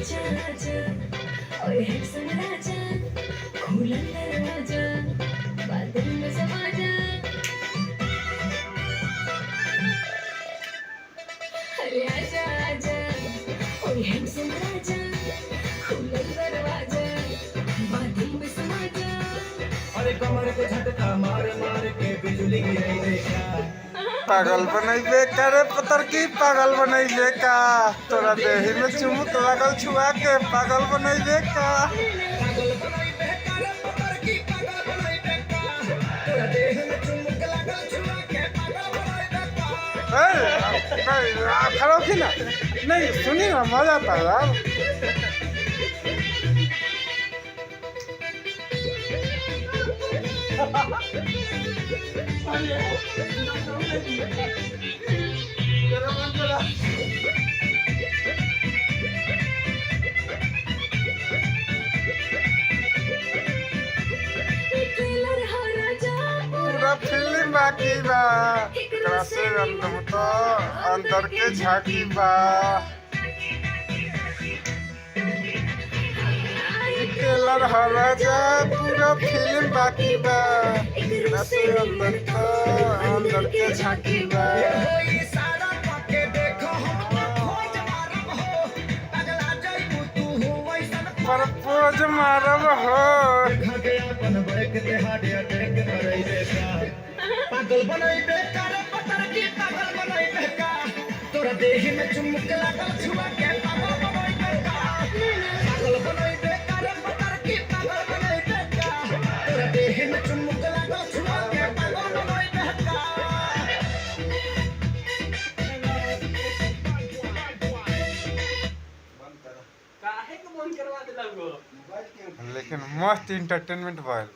आजा आजा ओए हैंडसम राजा खोला दरवाजा बादल में समा जा अरे आजा आजा ओए हैंडसम राजा खोला दरवाजा बादल में समा जा अरे कमर को झटका मार मार के बिजली गिरई देखा पागल बनैबे करे पतर की पागल बनैबे का तोरा देही में चुमुक लागल छुआ के पागल बनैबे का पागल बनाई बेकार पतर की पागल बनाई बेकार तोरा देह में चुमुक लागल छुआ के पागल बनाई बेकार नहीं खड़ो की ना नहीं सुनी ना मजा आता है यार ट्रेलर हो राजा पूरा फिल्म बाकी बा एकरा से अंदर तो अंदर के झांकी बा टेलर हो राजा पूरा फिल्म बाकी बा एकरा से अंदर तो अंदर के झांकी बा कोई सारा पाके देखो हम खोज मारब हो पगला जाइबू तू हो वैसन प्रपोज मारब हो खा के अपन बैक ते हाडे अटैक करई बेकार पागल बनाई बेकार पतर की पागल बनाई बेकार तोरा देह में चुमुक लागल छुआ के पागल बनाई बेकार पागल बनाई बेकार पतर की पागल बनाई बेकार तोरा देह में चुमुक लागल छुआ के पागल बनाई बेकार काहे के बंद करवा देला गो लेकिन मस्त इंटरटेनमेंट भइल